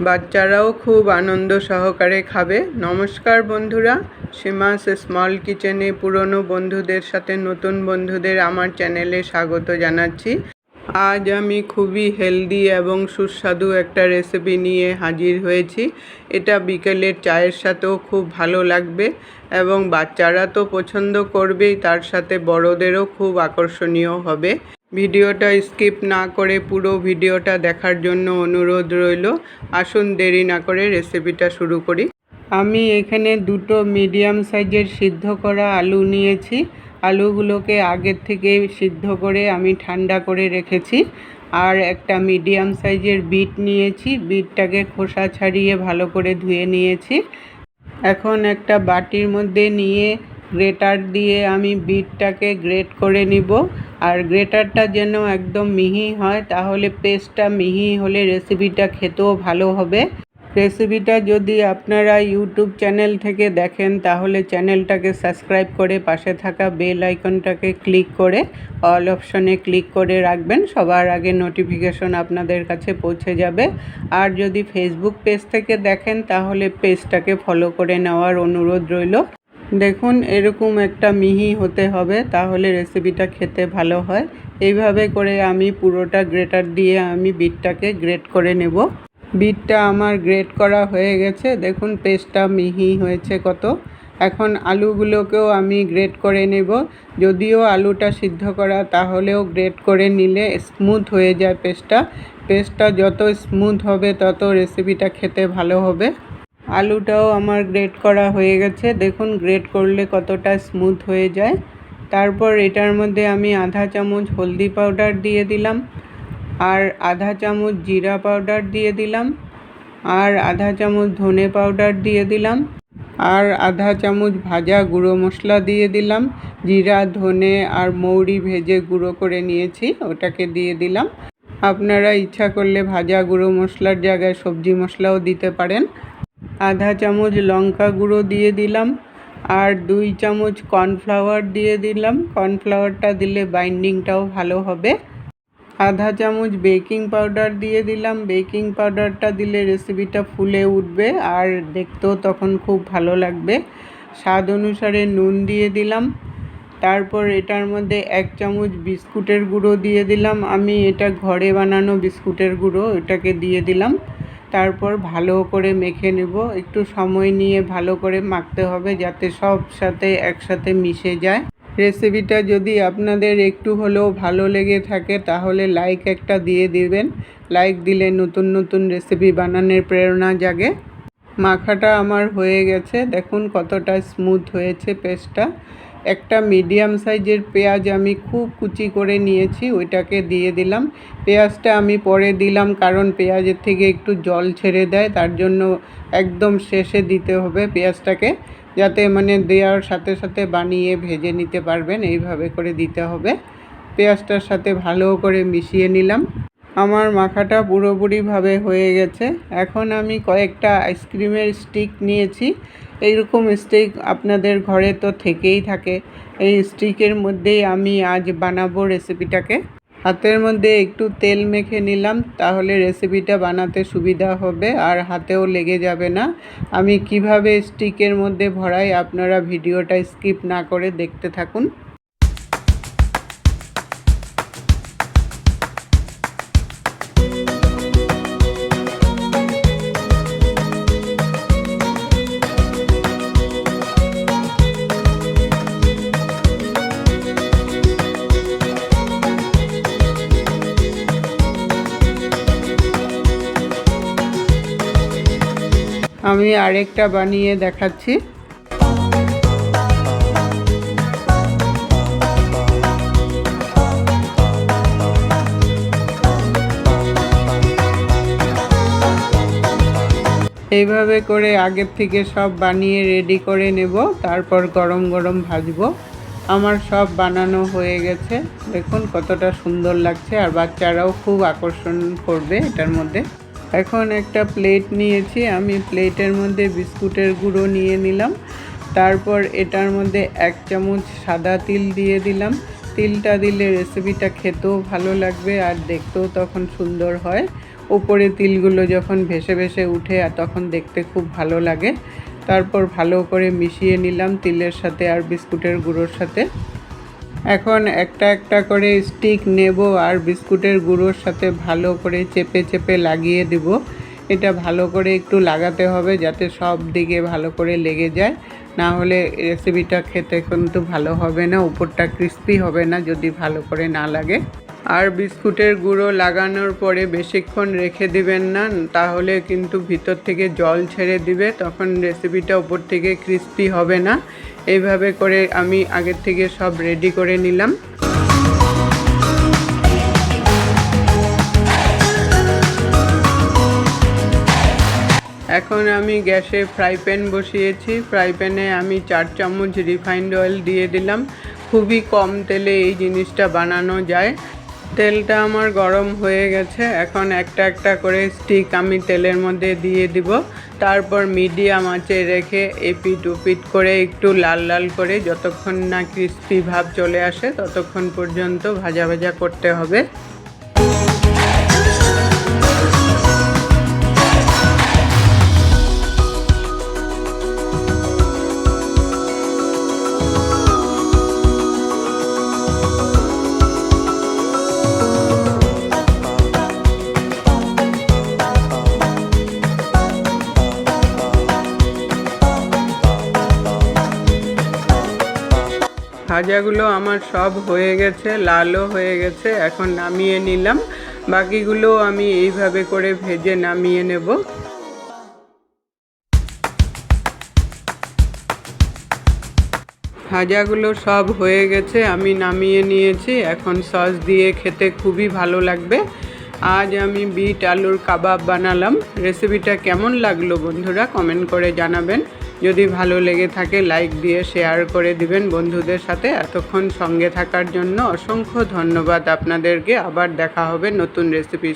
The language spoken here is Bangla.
বাচ্চারাও খুব আনন্দ সহকারে খাবে। নমস্কার বন্ধুরা, সীমাস স্মল কিচেনে পুরনো বন্ধুদের সাথে নতুন বন্ধুদের আমার চ্যানেলে স্বাগত জানাচ্ছি। আজ আমি খুবই হেলদি এবং সুস্বাদু একটা রেসিপি নিয়ে হাজির হয়েছি। এটা বিকেলের চায়ের সাথেও খুব ভালো লাগবে এবং বাচ্চারা তো পছন্দ করবেই, তার সাথে বড়দেরও খুব আকর্ষণীয় হবে। ভিডিওটা স্কিপ না করে পুরো ভিডিওটা দেখার জন্য অনুরোধ রইল। আসুন দেরি না করে রেসিপিটা শুরু করি। আমি এখানে দুটো মিডিয়াম সাইজের সিদ্ধ করা আলু নিয়েছি। আলুগুলোকে আগের থেকে সিদ্ধ করে আমি ঠান্ডা করে রেখেছি। আর একটা মিডিয়াম সাইজের বিট নিয়েছি, বিটটাকে খোসা ছাড়িয়ে ভালো করে ধুয়ে নিয়েছি। এখন একটা বাটির মধ্যে নিয়ে গ্রেটার দিয়ে আমি বিটটাকে গ্রেট করে নিব। আর গ্রেটারটা যেন একদম মিহি হয়, তাহলে পেস্টটা মিহি হলে রেসিপিটা খেতেও ভালো হবে। রেসিপিটা যদি আপনারা ইউটিউব চ্যানেল থেকে দেখেন তাহলে চ্যানেলটাকে সাবস্ক্রাইব করে পাশে থাকা বেল আইকনটাকে ক্লিক করে অল অপশনে ক্লিক করে রাখবেন, সবার আগে নোটিফিকেশন আপনাদের কাছে পৌঁছে যাবে। আর যদি ফেসবুক পেজ থেকে দেখেন তাহলে পেজটাকে ফলো করে নেওয়ার অনুরোধ রইল। দেখুন এরকম একটা মিহি হতে হবে, তাহলে রেসিপিটা খেতে ভালো হয়। এইভাবে করে আমি পুরোটা গ্রেটার দিয়ে আমি বিটটাকে গ্রেট করে নেব। বিটটা আমার গ্রেট করা হয়ে গেছে, দেখুন পেস্টটা মিহি হয়েছে কত। এখন আলুগুলোকেও আমি গ্রেট করে নেব। যদিও আলুটা সিদ্ধ করা, তাহলেও গ্রেট করে নিলে স্মুথ হয়ে যায় পেস্টটা যত স্মুথ হবে তত রেসিপিটা খেতে ভালো হবে। আলুটাও আমার গ্রেট করা হয়ে গেছে, দেখুন গ্রেট করলে কতটা স্মুথ হয়ে যায়। তারপর এটার মধ্যে আমি আধা চামচ হলদি পাউডার দিয়ে দিলাম, আর আধা চামচ জিরা পাউডার দিয়ে দিলাম, আর আধা চামচ ধনে পাউডার দিয়ে দিলাম, আর আধা চামচ ভাজা গুঁড়ো মশলা দিয়ে দিলাম। জিরা, ধনে আর মৌরি ভেজে গুঁড়ো করে নিয়েছি, ওটাকে দিয়ে দিলাম। আপনারা ইচ্ছা করলে ভাজা গুঁড়ো মশলার জায়গায় সবজি মশলাও দিতে পারেন। আধা চামচ লঙ্কা গুঁড়ো দিয়ে দিলাম, আর 2 চামচ কর্নফ্লাওয়ার দিয়ে দিলাম। কর্নফ্লাওয়ারটা দিলে বাইন্ডিংটাও ভালো হবে। আধা চামচ বেকিং পাউডার দিয়ে দিলাম। বেকিং পাউডারটা দিলে রেসিপিটা ফুলে উঠবে আর দেখতেও তখন খুব ভালো লাগবে। স্বাদ অনুসারে নুন দিয়ে দিলাম। তারপর এটার মধ্যে 1 চামচ বিস্কুটের গুঁড়ো দিয়ে দিলাম। আমি এটা ঘরে বানানো বিস্কুটের গুঁড়ো, এটাকে দিয়ে দিলাম। তারপর ভালো করে মেখে নেব। একটু সময় নিয়ে ভালো করে মাখতে হবে যাতে সব সাথে একসাথে মিশে যায়। রেসিপিটা যদি আপনাদের একটু হলেও ভালো লেগে থাকে তাহলে লাইক একটা দিয়ে দিবেন। লাইক দিলে নতুন নতুন রেসিপি বানানোর প্রেরণা জাগে। মাখাটা আমার হয়ে গেছে, দেখুন কতটা স্মুথ হয়েছে পেস্টটা। একটা মিডিয়াম সাইজের পেঁয়াজ আমি খুব কুচি করে নিয়েছি, ওইটাকে দিয়ে দিলাম। পেঁয়াজটা আমি পরে দিলাম কারণ পেঁয়াজের থেকে একটু জল ছেড়ে দেয়, তার জন্য একদম শেষে দিতে হবে পেঁয়াজটাকে, যাতে দেওয়ার সাথে সাথে বানিয়ে ভেজে নিতে পারবেন। এইভাবে করে দিতে হবে। পেঁয়াজটার সাথে ভালো করে মিশিয়ে নিলাম। আমার মাখাটা পুরোপুরিভাবে হয়ে গেছে। এখন আমি কয়েকটা আইসক্রিমের স্টিক নিয়েছি। এইরকম স্টিক আপনাদের ঘরে তো থেকেই থাকে। এই স্টিকের মধ্যেই আমি আজ বানাবো রেসিপিটাকে। হাতের মধ্যে একটু তেল মেখে নিলাম, তাহলে রেসিপিটা বানাতে সুবিধা হবে আর হাতেও লেগে যাবে না। আমি কিভাবে স্টিকের মধ্যে ভরাই আপনারা ভিডিওটা স্কিপ না করে দেখতে থাকুন। আমি আরেকটা বানিয়ে দেখাচ্ছি। এইভাবে করে আগের থেকে সব বানিয়ে রেডি করে নেব, তারপর গরম গরম ভাজবো। আমার সব বানানো হয়ে গেছে, দেখুন কতটা সুন্দর লাগছে আর বাচ্চারাও খুব আকর্ষণ করবে এটার মধ্যে। এখন একটা প্লেট নিয়েছি, আমি প্লেটের মধ্যে বিস্কুটের গুঁড়ো নিয়ে নিলাম। তারপর এটার মধ্যে 1 চামচ সাদা তিল দিয়ে দিলাম। তিলটা দিলে রেসিপিটা খেতেও ভালো লাগবে আর দেখতেও তখন সুন্দর হয়। উপরে তিলগুলো যখন ভেসে ভেসে উঠে আর তখন দেখতে খুব ভালো লাগে। তারপর ভালো করে মিশিয়ে নিলাম তিলের সাথে আর বিস্কুটের গুঁড়োর সাথে। এখন একটা একটা করে স্টিক নেব আর বিস্কুটের গুঁড়োর সাথে ভালো করে চেপে চেপে লাগিয়ে দেব। এটা ভালো করে একটু লাগাতে হবে যাতে সব দিকে ভালো করে লেগে যায়, না হলে রেসিপিটা খেতে কিন্তু ভালো হবে না, উপরটা ক্রিস্পি হবে না যদি ভালো করে না লাগে। আর বিস্কুটের গুঁড়ো লাগানোর পরে বেশিক্ষণ রেখে দিবেন না, তাহলে কিন্তু ভিতর থেকে জল ছেড়ে দিবে, তখন রেসিপিটা উপর থেকে ক্রিস্পি হবে না। এইভাবে করে আমি আগের থেকে সব রেডি করে নিলাম। এখন আমি গ্যাসে ফ্রাই প্যান বসিয়েছি। ফ্রাই প্যানে আমি 4 চামচ রিফাইন্ড অয়েল দিয়ে দিলাম। খুবই কম তেলে এই জিনিসটা বানানো যায়। তেলটা আমার গরম হয়ে গেছে। এখন একটা একটা করে স্টিক আমি তেলের মধ্যে দিয়ে দিব। তারপর মিডিয়াম আঁচে রেখে এপিট ওপিট করে একটু লাল লাল করে যতক্ষণ না ক্রিস্পি ভাব চলে আসে ততক্ষণ পর্যন্ত ভাজা ভাজা করতে হবে। ভাজাগুলো আমার সব হয়ে গেছে, লালও হয়ে গেছে। এখন নামিয়ে নিলাম। বাকিগুলো আমি এইভাবে করে ভেজে নামিয়ে নেব। ভাজাগুলো সব হয়ে গেছে, আমি নামিয়ে নিয়েছি। এখন সস দিয়ে খেতে খুবই ভালো লাগবে। আজ আমি বিট আলুর কাবাব বানালাম। রেসিপিটা কেমন লাগলো বন্ধুরা কমেন্ট করে জানাবেন। যদি ভালো লেগে থাকে লাইক দিয়ে শেয়ার করে দিবেন বন্ধুদের সাথে। এতক্ষণ সঙ্গে থাকার জন্য অসংখ্য ধন্যবাদ আপনাদেরকে। আবার দেখা হবে নতুন রেসিপি।